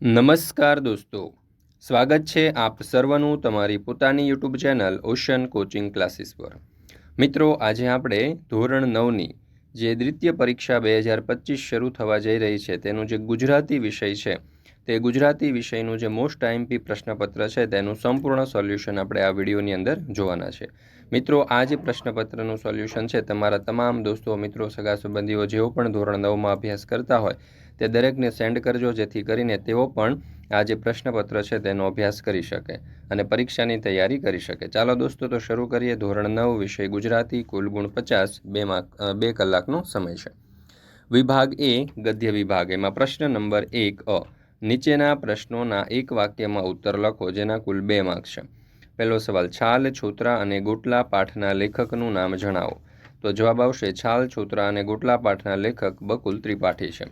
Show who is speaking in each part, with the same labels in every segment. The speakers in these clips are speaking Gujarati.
Speaker 1: નમસ્કાર દોસ્તો, સ્વાગત છે આપ સર્વનું તમારી પોતાની YouTube channel ocean coaching classes પર। મિત્રો, આજે આપણે ધોરણ 9ની જે દ્વિતીય પરીક્ષા 2025 શરૂ થવા જઈ રહી છે તેનું જે ગુજરાતી વિષય છે તે ગુજરાતી વિષયનું જે મોસ્ટ આઈએમપી પ્રશ્નપત્ર છે તેનું સંપૂર્ણ સોલ્યુશન આપણે આ વિડીયોની અંદર જોવાના છે। મિત્રો, આ જે પ્રશ્નપત્રનું સોલ્યુશન છે તમારા તમામ દોસ્તો, મિત્રો, સગા સંબંધીઓ જેઓ પણ ધોરણ 9માં અભ્યાસ કરતા હોય તે દરેકને સેન્ડ કરજો, જેથી કરીને તેઓ પણ આ જે પ્રશ્નપત્ર છે તેનો અભ્યાસ કરી શકે અને પરીક્ષાની તૈયારી કરી શકે। ચાલો દોસ્તો, તો શરૂ કરીએ। ધોરણ 9 વિષય ગુજરાતી, કુલ ગુણ 50, 2 કલાકનો સમય છે। વિભાગ એ ગદ્ય વિભાગ, એમાં પ્રશ્ન નંબર 1 નીચેના પ્રશ્નોના એક વાક્યમાં ઉત્તર લખો, જેના કુલ 2 માર્ક છે। પહેલો સવાલ, છાલ, છોતરા અને ગોટલા પાઠના લેખકનું નામ જણાવો। તો જવાબ આવશે છાલ, છોતરા અને ગોટલા પાઠના લેખક બકુલ ત્રિપાઠી છે।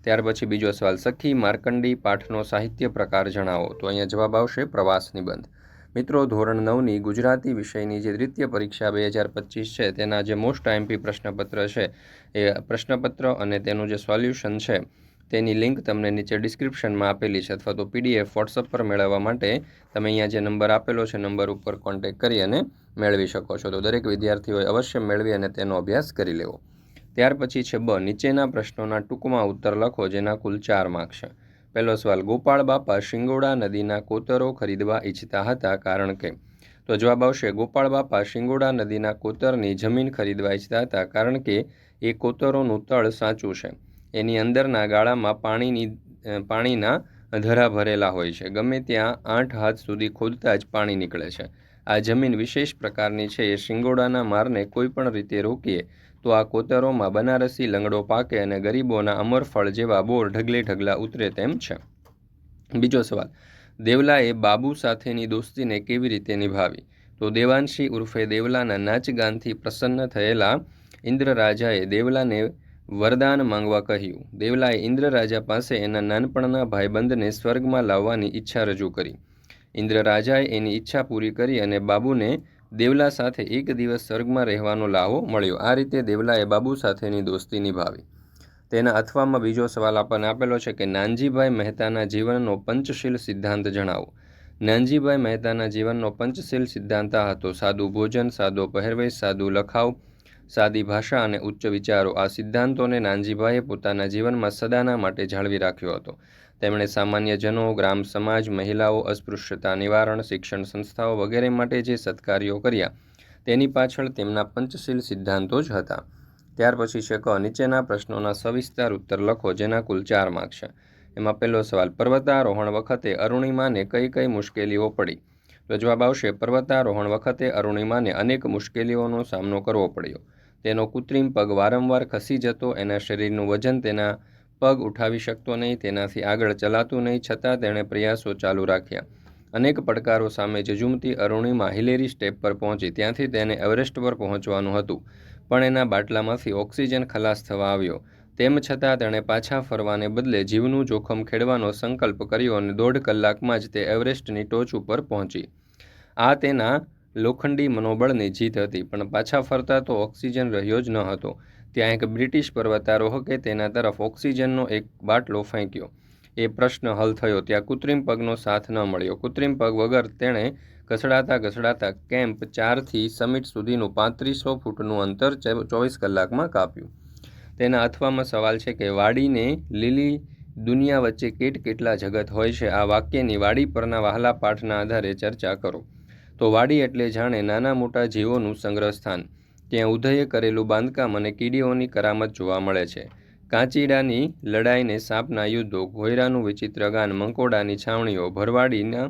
Speaker 1: ત્યાર પછી બીજો સવાલ, સખી માર્કંડી પાઠનો સાહિત્ય પ્રકાર જણાવો। તો અહીંયા જવાબ આવશે પ્રવાસ નિબંધ। મિત્રો, ધોરણ 9ની ગુજરાતી વિષયની જે દ્વિતીય પરીક્ષા 2025 છે તેના જે મોસ્ટ આઈએમપી પ્રશ્નપત્ર છે એ પ્રશ્નપત્ર અને તેનું જે સોલ્યુશન છે તેની લિંક તમને નીચે ડિસ્ક્રિપ્શનમાં આપેલી છે, અથવા તો PDF વોટ્સઅપ પર મેળવવા માટે તમે અહીંયા જે નંબર આપેલો છે નંબર ઉપર કોન્ટેક્ટ કરી અને મેળવી શકો છો। તો દરેક વિદ્યાર્થીઓએ અવશ્ય મેળવી અને તેનો અભ્યાસ કરી લેવો। ત્યાર પછી છે બ, નીચેના પ્રશ્નોના ટૂંકમાં ઉત્તર લખો, જેના કુલ 4 માર્ક છે। પહેલો સવાલ, ગોપાળ બાપા શિંગોડા નદીના કોતરો ખરીદવા ઈચ્છતા હતા, કારણ કે? તો જવાબ આવશે ગોપાળ બાપા શિંગોડા નદીના કોતરની જમીન ખરીદવા ઈચ્છતા હતા, કારણ કે એ કોતરોનું તળ સાચું છે, એની અંદરના ગાળામાં પાણીના ધરા ભરેલા હોય છે, ગમે ત્યાં 8 હાથ સુધી ખોદતા જ પાણી નીકળે છે। આ જમીન વિશેષ પ્રકારની છે, એ શિંગોડાના મારને કોઈ પણ રીતે રોકીએ તો આ કોતરોમાં બનારસી લંગડો પાકે અને ગરીબોના અમરફળ જેવા બોર ઢગલે ઢગલા ઉતરે તેમ છે। બીજો સવાલ, દેવલાએ બાબુ સાથેની દોસ્તીને કેવી રીતે નિભાવી? તો દેવાંશી ઉર્ફે દેવલાના નાચગાનથી પ્રસન્ન થયેલા ઇન્દ્રરાજાએ દેવલાને વરદાન માંગવા કહ્યું। દેવલાએ ઇન્દ્રરાજા પાસે એના નાનપણના ભાઈબંધને સ્વર્ગમાં લાવવાની ઈચ્છા રજૂ કરી। ઇન્દ્રરાજાએ એની ઈચ્છા પૂરી કરી અને બાબુને દેવલા સાથે એક દિવસ સ્વર્ગમાં રહેવાનો લાહો મળ્યો। આ રીતે દેવલાએ બાબુ સાથેની દોસ્તી નિભાવી। તેના અથવામાં બીજો સવાલ આપણને આપેલો છે કે નાનજીભાઈ મહેતાના જીવનનો પંચશીલ સિદ્ધાંત જણાવો। નાનજીભાઈ મહેતાના જીવનનો પંચશીલ સિદ્ધાંત આ હતો: સાદું ભોજન, સાદો પહેરવેશ, સાદું લખાવ, સાદી ભાષા અને ઉચ્ચ વિચારો। આ સિદ્ધાંતોને નાનજીભાઈએ પોતાના જીવનમાં સદાના માટે જાળવી રાખ્યો હતો। તેમણે સામાન્યજનો, ગ્રામ સમાજ, મહિલાઓ, અસ્પૃશ્યતા નિવારણ, શિક્ષણ સંસ્થાઓ વગેરે માટે જે સત્કાર્યો કર્યા તેની પાછળ તેમના પંચશીલ સિદ્ધાંતો જ હતા। ત્યાર પછી છે ક, નીચેના પ્રશ્નોના સવિસ્તાર ઉત્તર લખો, જેના કુલ 4 માર્ક છે। એમાં પહેલો સવાલ, પર્વતારોહણ વખતે અરુણિમાને કઈ કઈ મુશ્કેલીઓ પડી? તો જવાબ આવશે પર્વતારોહણ વખતે અરુણિમાને અનેક મુશ્કેલીઓનો સામનો કરવો પડ્યો। તેનો કૃત્રિમ પગ વારંવાર ખસી જતો, એના શરીરનું વજન તેના પગ ઉઠાવી શકતો નહીં, તેનાથી આગળ ચલાતું નહીં, છતાં તેણે પ્રયાસો ચાલુ રાખ્યા। અનેક પડકારો સામે ઝઝૂમતી અરુણિમા હિલેરી સ્ટેપ પર પહોંચી। ત્યાંથી તેને એવરેસ્ટ પર પહોંચવાનું હતું, પણ એના બાટલામાંથી ઓક્સિજન ખલાસ થવા આવ્યો। તેમ છતાં તેણે પાછા ફરવાને બદલે જીવનું જોખમ ખેડવાનો સંકલ્પ કર્યો અને 1.5 કલાકમાં જ તે એવરેસ્ટની ટોચ ઉપર પહોંચી। આ તેના લોખંડી મનોબળની જીત હતી, પણ પાછા ફરતા તો ઓક્સિજન રહ્યો જ ન હતો। ત્યાં એક બ્રિટિશ પર્વતારોહકે તેના તરફ ઓક્સિજનનો એક બાટલો ફેંક્યો। એ પ્રશ્ન હલ થયો, ત્યાં કૃત્રિમ પગનો સાથ ન મળ્યો। કૃત્રિમ પગ વગર તેણે ઘસડાતા કેમ્પ 4 થી સમિટ સુધીનું 3500 ફૂટનું અંતર 24 કલાકમાં કાપ્યું। તેના અથવામાં સવાલ છે કે વાડીને લીલી દુનિયા વચ્ચે કેટલા જગત હોય છે? આ વાક્યની વાડી પરના વહાલા પાઠના આધારે ચર્ચા કરો। તો વાડી એટલે જાણે નાના મોટા જીવોનું સંગ્રહ સ્થાન, ત્યાં ઉદયે કરેલું બાંધકામ અને કીડીઓની કરામત જોવા મળે છે। કાંચીડાની લડાઈને સાપના યુદ્ધો, ઘોયરાનું વિચિત્ર ગાન, મંકોડાની છાવણીઓ, ભરવાડીના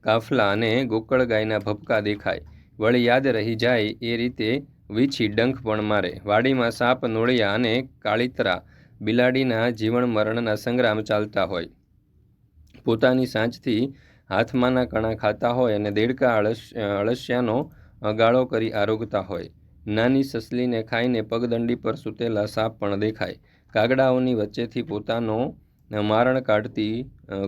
Speaker 1: કાફલા અને ગોકળ ગાયના ભપકા દેખાય। વળી યાદ રહી જાય એ રીતે વીછી ડંખ પણ મારે। વાડીમાં સાપ, નોળિયા અને કાળિતરા બિલાડીના જીવન મરણના સંગ્રામ ચાલતા હોય, પોતાની સાંજથી હાથમાંના કણા ખાતા હોય અને દેડકા અળસિયાનો ગાળો કરી આરોગતા હોય। નાની સસલીને ખાઈને પગદંડી પર સૂતેલા સાપ પણ દેખાય। કાગડાઓની વચ્ચેથી પોતાનો મારણ કાઢતી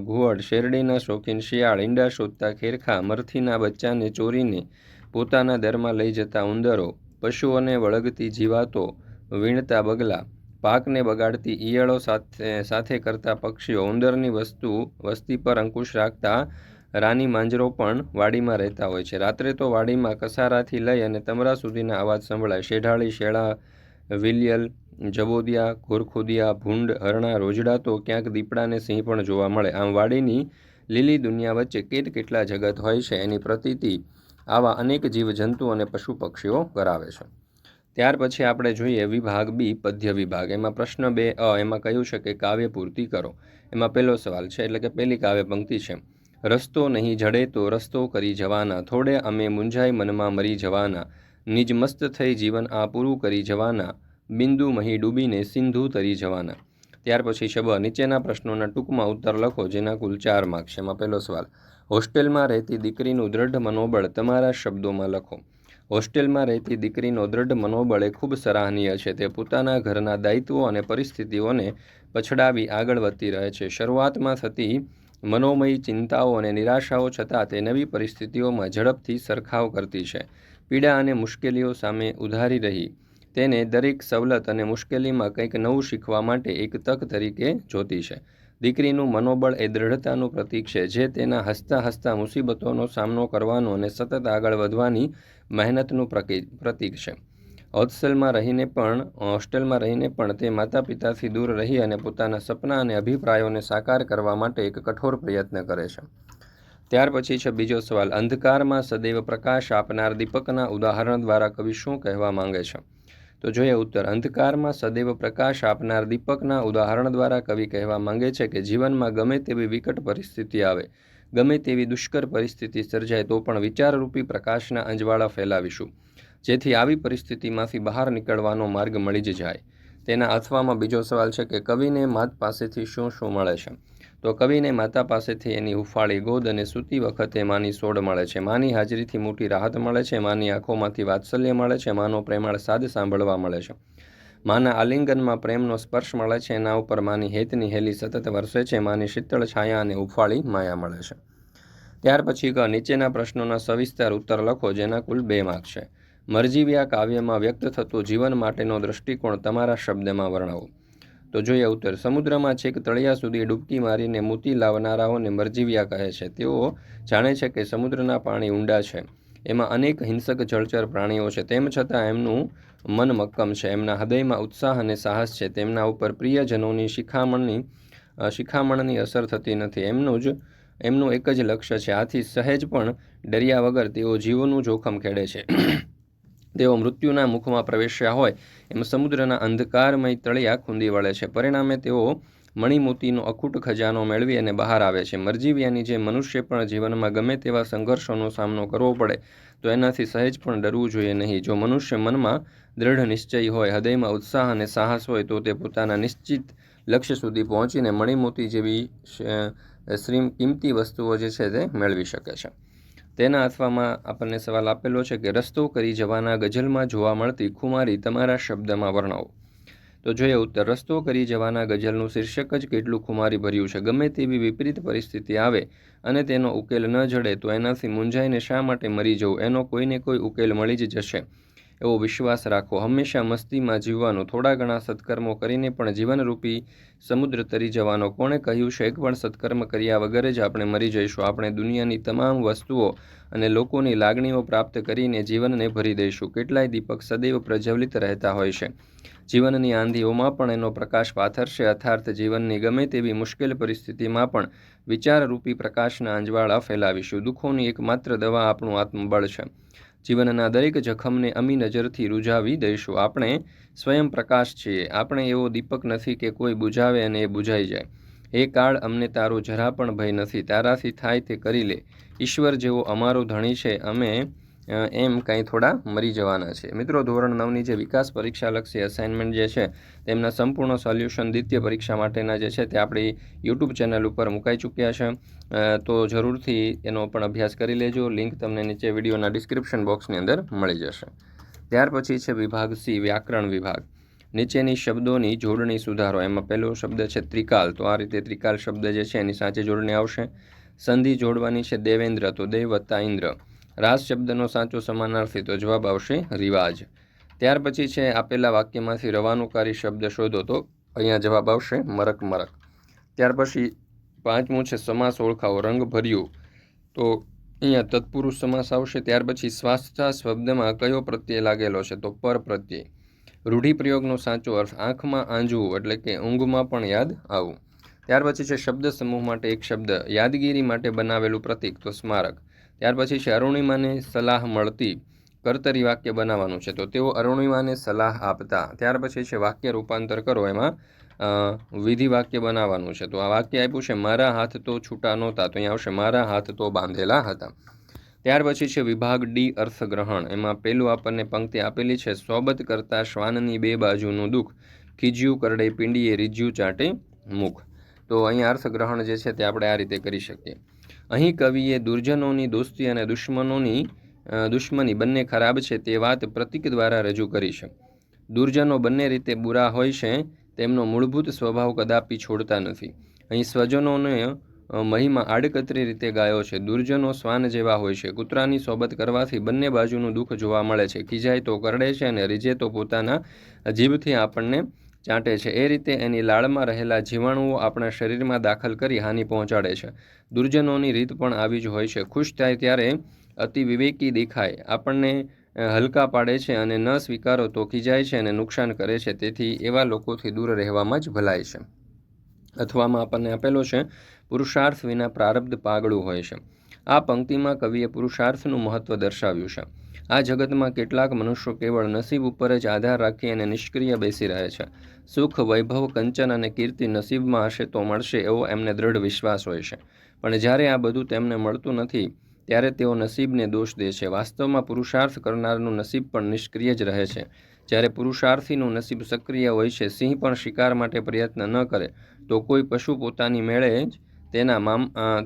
Speaker 1: ઘુવડ, શેરડીના શોખીન શિયાળ, ઈંડા શોધતા ખેરખા, મરથીના બચ્ચાને ચોરીને પોતાના દરમાં લઈ જતા ઉંદરો, પશુઓને વળગતી જીવાતો વીણતા બગલા, પાકને બગાડતી ઈયળો સાથે કરતા પક્ષીઓ, ઉંદરની વસ્તી પર અંકુશ રાખતા રાની માંજરો પણ વાડીમાં રહેતા હોય છે. રાત્રે તો વાડીમાં કસારાથી લઈ અને તમરા સુધીના અવાજ સંભળાય. શેઢાળી, શેળા, વિલિયલ, જબોદિયા, ઘોરખોદિયા, ભૂંડ, હરણા, રોજડા તો ક્યાંક દીપડાને સિંહ પણ જોવા મળે. આમ વાડીની લીલી દુનિયા વચ્ચે કેટલા જગત હોય છે એની પ્રતીતિ આવા અનેક જીવજંતુ અને પશુ પક્ષીઓ કરાવે છે. ત્યાર પછી આપણે જોઈએ વિભાગ બી, પદ્ય વિભાગ. એમાં પ્રશ્ન 2 એમાં કહ્યું છે કે કાવ્ય પૂર્તિ કરો. એમાં પહેલો સવાલ છે, એટલે કે પહેલી કાવ્ય પંક્તિ છે. રસ્તો નહીં જડે તો રસ્તો કરી જવાના, થોડે અમે મૂંઝાઈ મનમાં મરી જવાના, નિજ મસ્ત થઈ જીવન આ પૂરું કરી જવાના, બિંદુ મહી ડૂબીને સિંધુ તરી જવાના. ત્યાર પછી છે નીચેના પ્રશ્નોના ટૂંકમાં ઉત્તર લખો, જેના કુલ 4 માર્ક છે. એમાં પહેલો સવાલ, હોસ્ટેલમાં રહેતી દીકરીનું દ્રઢ મનોબળ તમારા શબ્દોમાં લખો. હોસ્ટેલમાં રહેતી દીકરીનો દ્રઢ મનોબળ એ ખૂબ સરાહનીય છે. તે પોતાના ઘરના દાયિત્વો અને પરિસ્થિતિઓને પછડાવી આગળ વધતી રહે છે. શરૂઆતમાં થતી મનોમયી ચિંતાઓ અને નિરાશાઓ છતાં તે નવી પરિસ્થિતિઓમાં ઝડપથી સરખાવ કરતી છે. પીડા અને મુશ્કેલીઓ સામે ઉધારી રહી તેને દરેક સવલત અને મુશ્કેલીમાં કંઈક નવું શીખવા માટે એક તક તરીકે જોતી છે. દીકરીનું મનોબળ એ દ્રઢતાનું પ્રતીક છે, જે તેના હસતા હસતા મુસીબતોનો સામનો કરવાનો અને સતત આગળ વધવાની મહેનતનું પ્રતીક છે. હોસ્ટેલમાં રહીને પણ તે માતા પિતાથી દૂર રહી અને પોતાના સપના અને અભિપ્રાયોને સાકાર કરવા માટે એક કઠોર પ્રયત્ન કરે છે. ત્યાર પછી છે બીજો સવાલ, અંધકારમાં સદૈવ પ્રકાશ આપનાર દીપકના ઉદાહરણ દ્વારા કવિ શું કહેવા માંગે છે? તો જોઈએ ઉત્તર. અંધકારમાં સદૈવ પ્રકાશ આપનાર દીપકના ઉદાહરણ દ્વારા કવિ કહેવા માંગે છે કે જીવનમાં ગમે તેવી વિકટ પરિસ્થિતિ આવે, ગમે તેવી દુષ્કર પરિસ્થિતિ સર્જાય તો પણ વિચારરૂપી પ્રકાશના અંજવાળા ફેલાવીશું, જેથી આવી પરિસ્થિતિમાંથી બહાર નીકળવાનો માર્ગ મળી જ જાય. તેના અથવામાં બીજો સવાલ છે કે કવિને માત પાસેથી શું મળે છે? તો કવિને માતા પાસેથી એની હુંફાળી ગોદ અને સૂતી વખતે માની સોડ મળે છે. માની હાજરીથી મોટી રાહત મળે છે. માની આંખોમાંથી વાત્સલ્ય મળે છે. માનો પ્રેમાળ સાદ સાંભળવા મળે છે. માના આલિંગનમાં પ્રેમનો સ્પર્શ મળે છે. એના ઉપર માની હેતની હેલી સતત વરસે છે. માની શીતળ છાયા અને હુંફાળી માયા મળે છે. ત્યાર પછી નીચેના પ્રશ્નોના સવિસ્તાર ઉત્તર લખો, જેના કુલ 2 માર્ક છે. મરજીવ્યા કાવ્યમાં વ્યક્ત થતો જીવન માટેનો દૃષ્ટિકોણ તમારા શબ્દમાં વર્ણવો. તો જોઈએ ઉત્તર. સમુદ્રમાં છેક તળિયા સુધી ડૂબકી મારીને મોતી લાવનારાઓને મરજીવ્યા કહે છે. તેઓ જાણે છે કે સમુદ્રના પાણી ઊંડા છે, એમાં અનેક હિંસક જળચર પ્રાણીઓ છે, તેમ છતાં એમનું મન મક્કમ છે. એમના હૃદયમાં ઉત્સાહ અને સાહસ છે. તેમના ઉપર પ્રિયજનોની શિખામણની અસર થતી નથી. એમનું એક જ લક્ષ્ય છે. આથી સહેજ પણ ડર્યા વગર તેઓ જીવનું જોખમ ખેડે છે. તેઓ મૃત્યુના મુખમાં પ્રવેશ્યા હોય એમ સમુદ્રના અંધકારમય તળિયા ખૂંદી વળે છે. પરિણામે તેઓ મણિમોતીનો અખૂટ ખજાનો મેળવી અને બહાર આવે છે. મરજીવ્યાની જે મનુષ્ય પણ જીવનમાં ગમે તેવા સંઘર્ષોનો સામનો કરવો પડે તો એનાથી સહેજ પણ ડરવું જોઈએ નહીં. જો મનુષ્ય મનમાં દ્રઢ નિશ્ચય હોય, હૃદયમાં ઉત્સાહ અને સાહસ હોય તો તે પોતાના નિશ્ચિત લક્ષ્ય સુધી પહોંચીને મણિમોતી જેવી કિંમતી વસ્તુઓ જે છે તે મેળવી શકે છે. તેના અથવામાં આપણને સવાલ આપેલો છે કે રસ્તો કરી જવાના ગઝલમાં જોવા મળતી ખુમારી તમારા શબ્દમાં વર્ણવો. તો જોઈએ ઉત્તર. રસ્તો કરી જવાના ગઝલનું શીર્ષક જ કેટલું ખુમારી ભર્યું છે. ગમે તેવી વિપરીત પરિસ્થિતિ આવે અને તેનો ઉકેલ ન જડે તો એનાથી મૂંઝાઈને શા માટે મરી જવું? એનો કોઈને કોઈ ઉકેલ મળી જ જશે એવો વિશ્વાસ રાખો. હંમેશા મસ્તીમાં જીવવાનું, થોડા ઘણા સત્કર્મો કરીને પણ જીવનરૂપી સમુદ્ર તરી જવાનો. કોણે કહ્યું છે એક પણ સત્કર્મ કર્યા વગર જ આપણે મરી જઈશું? આપણે દુનિયાની તમામ વસ્તુઓ અને લોકોની લાગણીઓ પ્રાપ્ત કરીને જીવનને ભરી દઈશું. કેટલાય દીપક સદૈવ પ્રજ્વલિત રહેતા હોય છે. જીવનની આંધીઓમાં પણ એનો પ્રકાશ પાથરશે. અર્થાત જીવનની ગમે તેવી મુશ્કેલ પરિસ્થિતિમાં પણ વિચારરૂપી પ્રકાશના અંજવાળા ફેલાવીશું. દુઃખોની એકમાત્ર દવા આપણું આત્મબળ છે. જીવનના દરેક જખમને અમી નજરથી રૂઝાવી દઈશું. આપણે સ્વયં પ્રકાશ છીએ. આપણે એવો દીપક નથી કે કોઈ બુઝાવે અને એ બુઝાઈ જાય. એ કાળ, અમને તારો જરા પણ ભય નથી. તારાથી થાય તે કરી લે. ઈશ્વર જેવો અમારો ધણી છે. અમે એમ કાંઈ થોડા મરી જવાના છે. મિત્રો, ધોરણ 9ની જે વિકાસ પરીક્ષાલક્ષી અસાઇનમેન્ટ જે છે તેમના સંપૂર્ણ સોલ્યુશન દ્વિતીય પરીક્ષા માટેના જે છે તે આપણી યુટ્યુબ ચેનલ ઉપર મુકાઈ ચૂક્યા છે. તો જરૂરથી એનો પણ અભ્યાસ કરી લેજો. લિંક તમને નીચે વિડીયોના ડિસ્ક્રિપ્શન બોક્સની અંદર મળી જશે. ત્યાર પછી છે વિભાગ સી, વ્યાકરણ વિભાગ. નીચેની શબ્દોની જોડણી સુધારો. એમાં પહેલો શબ્દ છે ત્રિકાલ. તો આ રીતે ત્રિકાલ શબ્દ જે છે એની સાચી જોડણી આવશે. સંધિ જોડવાની છે દેવેન્દ્ર, તો દેવ વત્તા ઇન્દ્ર. રાસ શબ્દનો સાચો સમાનાર્થી, તો જવાબ આવશે રિવાજ. ત્યાર પછી છે આપેલા વાક્યમાંથી રવાનુકારી શબ્દ શોધો, તો અહીંયા જવાબ આવશે મરક મરક. ત્યાર પછી 5મું છે સમાસ ઓળખાવો, રંગ ભર્યું, તો અહીંયા તત્પુરુષ સમાસ આવશે. ત્યાર પછી સ્વાસ્થ્ય શબ્દમાં કયો પ્રત્યય લાગેલો છે, તો પર પ્રત્યય. રૂઢિપ્રયોગનો સાચો અર્થ આંખમાં આંજવું એટલે કે ઊંઘમાં પણ યાદ આવવું. ત્યાર પછી છે શબ્દ સમૂહ માટે એક શબ્દ, યાદગીરી માટે બનાવેલું પ્રતીક, તો સ્મારક. ત્યાર પછી છે અરુણિમાને સલાહ મળતી, કર્તરી વાક્ય બનાવવાનું છે, તો તેઓ અરુણિમાને સલાહ આપતા. ત્યાર પછી છે વાક્ય રૂપાંતર કરો, એમાં વિધિ વાક્ય બનાવવાનું છે. તો આ વાક્ય આપ્યું છે મારા હાથ તો છૂટા નહોતા, તો અહીંયા આવશે મારા હાથ તો બાંધેલા હતા. ત્યાર પછી છે વિભાગ ડી અર્થગ્રહણ, એમાં પેલું આપણને પંક્તિ આપેલી છે સોબત કરતા શ્વાનની બે બાજુનું દુઃખ, ખીજ્યું કરડે પિંડીએ રીજ્યું ચાટે મુખ. તો અહીંયા અર્થગ્રહણ જે છે તે આપણે આ રીતે કરી શકીએ. અહીં કવિએ દુર્જનોની દોસ્તી અને દુશ્મની બંને ખરાબ છે તે વાત પ્રતીક દ્વારા રજૂ કરી છે. દુર્જનો બંને રીતે બુરા હોય છે, તેમનો મૂળભૂત સ્વભાવ કદાપી છોડતા નથી. અહીં સ્વજનોને મહિમા આડકતરી રીતે ગાયો છે. દુર્જનો શ્વાન જેવા હોય છે, કૂતરાની સોબત કરવાથી બંને બાજુનું દુઃખ જોવા મળે છે. ખીજાય તો કરડે છે અને રીજે તો પોતાના જીભથી આપણને ચાટે છે. એ રીતે એની લાળમાં રહેલા જીવાણુઓ આપણા શરીરમાં દાખલ કરી હાનિ પહોંચાડે છે. દુર્જનોની રીત પણ આવી જ હોય છે. ખુશ થાય ત્યારે અતિ વિવેકી દેખાય, આપણને હલકા પાડે છે, અને ન સ્વીકારો તો ખીજાય છે અને નુકસાન કરે છે. તેથી એવા લોકોથી દૂર રહેવામાં જ ભલાય છે. અથવામાં આપણને આપેલો છે પુરુષાર્થ વિના પ્રારબ્ધ પાગળું હોય છે. આ પંક્તિમાં કવિએ પુરુષાર્થનું મહત્વ દર્શાવ્યું છે. આ જગતમાં કેટલાક મનુષ્યો કેવળ નસીબ ઉપર જ આધાર રાખી અને નિષ્ક્રિય બેસી રહે છે. સુખ, વૈભવ, કંચન અને કીર્તિ નસીબમાં હશે તો મળશે એવો એમને દ્રઢ વિશ્વાસ હોય છે. પણ જ્યારે આ બધું તેમને મળતું નથી ત્યારે તેઓ નસીબને દોષ દે છે. વાસ્તવમાં પુરુષાર્થ કરનારનું નસીબ પણ નિષ્ક્રિય જ રહે છે. જ્યારે પુરુષાર્થીનું નસીબ સક્રિય હોય છે. સિંહ પણ શિકાર માટે પ્રયત્ન ન કરે તો કોઈ પશુ પોતાની મેળે જ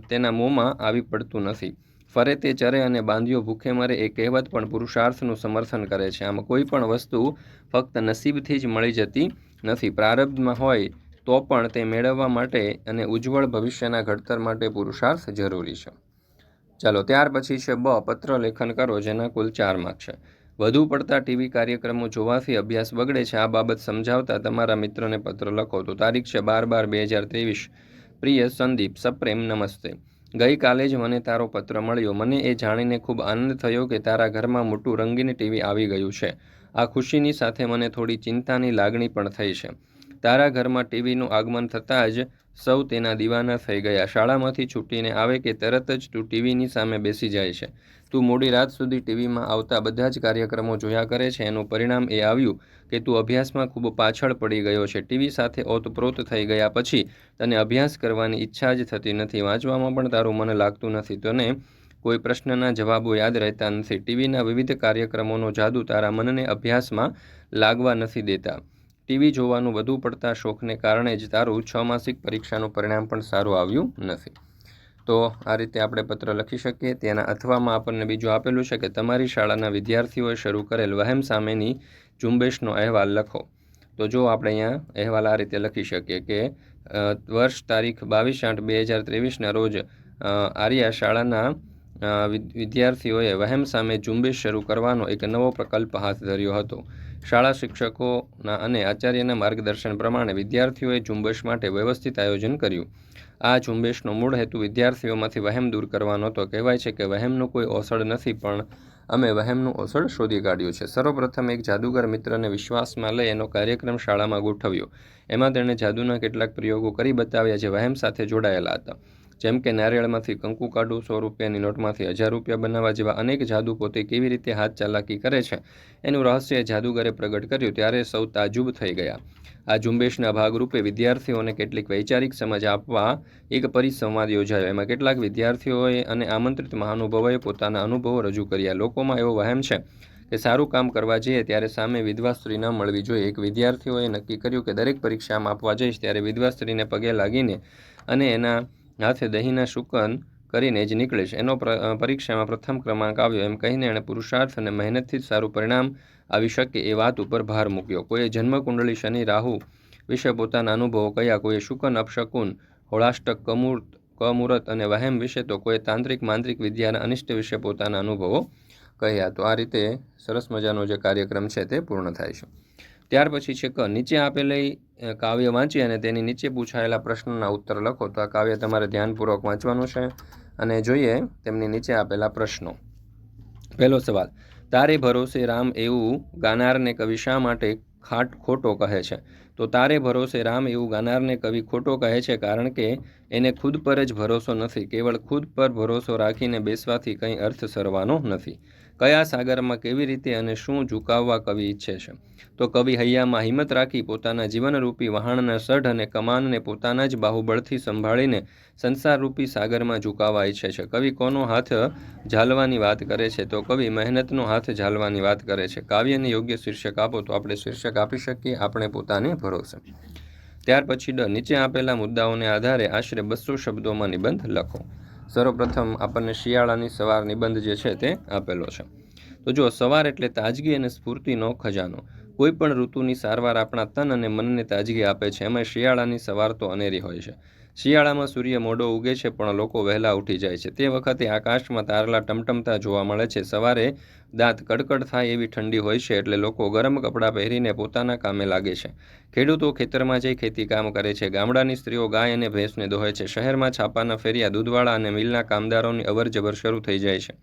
Speaker 1: તેના મોંમાં આવી પડતું નથી. ફરે તે ચરે અને બાંધ્યો ભૂખે મરે એ કહેવત પણ પુરુષાર્થનું સમર્થન કરે છે. આમાં કોઈ પણ વસ્તુ ફક્ત નસીબથી જ મળી જતી નથી. પ્રારબ્ધમાં હોય તો પણ તે મેળવવા માટે અને ઉજ્જવળ ભવિષ્યના ઘડતર માટે પુરુષાર્થ જરૂરી છે. ચાલો, ત્યાર પછી છે બ પત્ર લેખન કરો, જેના કુલ 4 માર્ક છે. વધુ પડતા ટીવી કાર્યક્રમો જોવાથી અભ્યાસ બગડે છે. આ બાબત સમજાવતા તમારા મિત્રને પત્ર લખો. તો તારીખ છે 12/12/2023. પ્રિય સંદીપ, સપ્રેમ નમસ્તે. ગઈકાલે જ મને તારો પત્ર મળ્યો. મને એ જાણીને ખૂબ આનંદ થયો કે તારા ઘરમાં મોટું રંગીન ટીવી આવી ગયું છે. આ ખુશીની સાથે મને થોડી ચિંતાની લાગણી પણ થઈ છે. તારા ઘરમાં ટીવીનું આગમન થતાં જ સૌ તેના દીવાના થઈ ગયા. શાળામાંથી છૂટીને આવે કે તરત જ તું ટીવીની સામે બેસી જાય છે. તું મોડી રાત સુધી ટીવીમાં આવતા બધા જ કાર્યક્રમો જોયા કરે છે. એનું પરિણામ એ આવ્યું કે તું અભ્યાસમાં ખૂબ પાછળ પડી ગયો છે. ટીવી સાથે ઓતપ્રોત થઈ ગયા પછી તને અભ્યાસ કરવાની ઈચ્છા જ થતી નથી. વાંચવામાં પણ તારું મન લાગતું નથી. તને કોઈ પ્રશ્નના જવાબો યાદ રહેતા નથી. ટીવીના વિવિધ કાર્યક્રમોનો જાદુ તારા મનને અભ્યાસમાં લાગવા નથી દેતા. ટીવી જોવાનું વધુ પડતા શોખને કારણે જ તારું 6 માસિક પરીક્ષાનું પરિણામ પણ સારું આવ્યું નથી. તો આ રીતે આપણે પત્ર લખી શકીએ. તેના અથવામાં આપણને બીજું આપેલું છે કે તમારી શાળાના વિદ્યાર્થીઓએ શરૂ કરેલ વહેમ સામેની ઝુંબેશનો અહેવાલ લખો. તો જો આપણે અહીંયા અહેવાલ આ રીતે લખી શકીએ કે વર્ષ તારીખ 22/8/2023ના રોજ આર્યા શાળાના વિદ્યાર્થીઓએ વહેમ સામે ઝુંબેશ શરૂ કરવાનો એક નવો પ્રકલ્પ હાથ ધર્યો હતો. શાળા શિક્ષકોના અને આચાર્યના માર્ગદર્શન પ્રમાણે વિદ્યાર્થીઓએ ઝુંબેશ માટે વ્યવસ્થિત આયોજન કર્યું. આ ઝુંબેશનો મૂળ હેતુ વિદ્યાર્થીઓમાંથી વહેમ દૂર કરવાનો હતો. કહેવાય છે કે વહેમનું કોઈ ઓસડ નથી, પણ અમે વહેમનું ઓસડ શોધી કાઢ્યું છે. સર્વપ્રથમ એક જાદુગર મિત્રને વિશ્વાસમાં લઈ એનો કાર્યક્રમ શાળામાં ગોઠવ્યો. એમાં તેણે જાદુના કેટલાક પ્રયોગો કરી બતાવ્યા જે વહેમ સાથે જોડાયેલા હતા. જેમ કે નારિયેળમાંથી કંકુ કાઢવું, 100 રૂપિયાની નોટમાંથી 1000 રૂપિયા બનાવવા જેવા અનેક જાદુ પોતે કેવી રીતે હાથ ચાલાકી કરે છે એનું રહસ્ય જાદુગરે પ્રગટ કર્યું. ત્યારે સૌ તાજુબ થઈ ગયા. આ ઝુંબેશના ભાગરૂપે વિદ્યાર્થીઓને કેટલીક વૈચારિક સમજ આપવા એક પરિસંવાદ યોજાયો. એમાં કેટલાક વિદ્યાર્થીઓએ અને આમંત્રિત મહાનુભાવોએ પોતાના અનુભવો રજૂ કર્યા. લોકોમાં એવો વહેમ છે કે સારું કામ કરવા જઈએ ત્યારે સામે વિધવા સ્ત્રી ન મળવી જોઈએ. એક વિદ્યાર્થીઓએ નક્કી કર્યું કે દરેક પરીક્ષામાં આપવા જઈશ ત્યારે વિધવા સ્ત્રીને પગે લાગીને અને એના હાથે દહીંના શુકન કરીને જ નીકળીશ. એનો પરીક્ષામાં પ્રથમ ક્રમાંક આવ્યો એમ કહીને એણે પુરુષાર્થ અને મહેનતથી જ સારું પરિણામ આવી શકે એ વાત ઉપર ભાર મૂક્યો. કોઈએ જન્મકુંડળી શનિ રાહુ વિશે પોતાના અનુભવો કહ્યા, કોઈએ શુકન અપશકુન, હોળાષ્ટક, કમુહૂર્ત અને વહેમ વિશે, તો કોઈ તાંત્રિક માંત્રિક વિદ્યાના અનિષ્ટ વિશે પોતાના અનુભવો કહ્યા. તો આ રીતે સરસ મજાનો જે કાર્યક્રમ છે તે પૂર્ણ થાય છે. ત્યાર પછી છે ક, નીચે આપેલી કાવ્ય વાંચી અને તેની નીચે પૂછાયેલા પ્રશ્નોના ઉત્તર લખો. તો આ કાવ્ય તમારે ધ્યાનપૂર્વક વાંચવાનું છે અને જોઈએ તેમની નીચે આપેલા પ્રશ્નો. પહેલો સવાલ, તારે ભરોસે રામ એવું ગાનારને કવિ શા માટે ખોટો કહે છે? તો તારે ભરોસે રામ એવું ગાનારને કવિ ખોટો કહે છે કારણ કે એને ખુદ પર જ ભરોસો નથી. કેવળ ખુદ પર ભરોસો રાખીને બેસવાથી કંઈ અર્થ સરવાનો નથી. કયા સાગરમાં કેવી રીતે અને શું ઝુકાવવા કવિ ઈચ્છે છે? તો કવિ હૈયામાં હિંમત રાખી પોતાના જીવનરૂપી વહાણના સઢ અને કમાનને પોતાના જ બાહુબળથી સંભાળીને સંસારરૂપી સાગરમાં ઝુકાવવા ઈચ્છે છે. કવિ કોનો હાથ ઝાલવાની વાત કરે છે? તો કવિ મહેનતનો હાથ ઝાલવાની વાત કરે છે. કાવ્યને યોગ્ય શીર્ષક આપો. તો આપણે શીર્ષક આપી શકીએ આપણે પોતાને ભરોસે. ત્યાર પછી ડ, નીચે આપેલા મુદ્દાઓને આધારે આશરે 200 શબ્દોમાં નિબંધ લખો. સર્વપ્રથમ આપણને શિયાળાની સવાર નિબંધ જે છે તે આપેલો છે. તો જો સવાર એટલે તાજગી અને સ્ફૂર્તિનો ખજાનો. કોઈ પણ ઋતુની સારવાર આપણા તન અને મનને તાજગી આપે છે. એમાં શિયાળાની સવાર તો અનેરી હોય છે. શિયાળામાં સૂર્ય મોડો ઉગે છે પણ લોકો વહેલા ઉઠી જાય છે. તે વખતે આકાશમાં તારલા ટમટમતા જોવા મળે છે. સવારે દાંત કડકડ થાય એવી ઠંડી હોય છે એટલે લોકો ગરમ કપડાં પહેરીને પોતાના કામે લાગે છે. ખેડૂતો ખેતરમાં જઈ ખેતી કામ કરે છે. ગામડાની સ્ત્રીઓ ગાય અને ભેંસને દોહે છે. શહેરમાં છાપાના ફેરિયા, દૂધવાળા અને મિલના કામદારોની અવરજવર શરૂ થઈ જાય છે.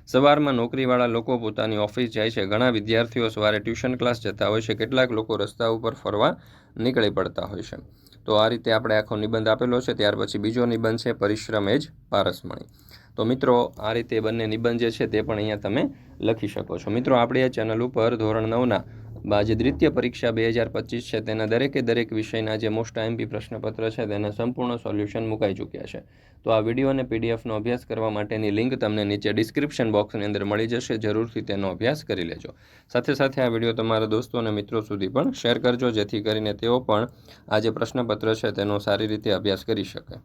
Speaker 1: સવારમાં નોકરીવાળા લોકો પોતાની ઓફિસ જાય છે. ઘણા વિદ્યાર્થીઓ સવારે ટ્યુશન ક્લાસ જતા હોય છે. કેટલાક લોકો રસ્તા ઉપર ફરવા નીકળી પડતા હોય છે. તો આ રીતે આપણે આખો નિબંધ આપેલો છે. ત્યાર પછી બીજો નિબંધ છે, પરિશ્રમ એ જ પારસમણી. તો મિત્રો આ રીતે બંને નિબંધ જે છે તે પણ અહીંયા તમે લખી શકો છો. મિત્રો આપણી આ ચેનલ ઉપર ધોરણ 9ના જે દ્વિતીય પરીક્ષા 2025 છે તેના દરેક વિષયના જે મોસ્ટ આઈએમપી પ્રશ્નપત્ર છે તેના સંપૂર્ણ સોલ્યુશન મુકાઈ ચૂક્યા છે. તો આ વિડીયો અને પીડીએફનો અભ્યાસ કરવા માટેની લિંક તમને નીચે ડિસ્ક્રિપ્શન બોક્સની અંદર મળી જશે. જરૂરથી તેનો અભ્યાસ કરી લેજો. સાથે સાથે આ વિડીયો તમારા દોસ્તો અને મિત્રો સુધી પણ શેર કરજો જેથી કરીને તેઓ પણ આ જે પ્રશ્નપત્ર છે તેનો સારી રીતે અભ્યાસ કરી શકે.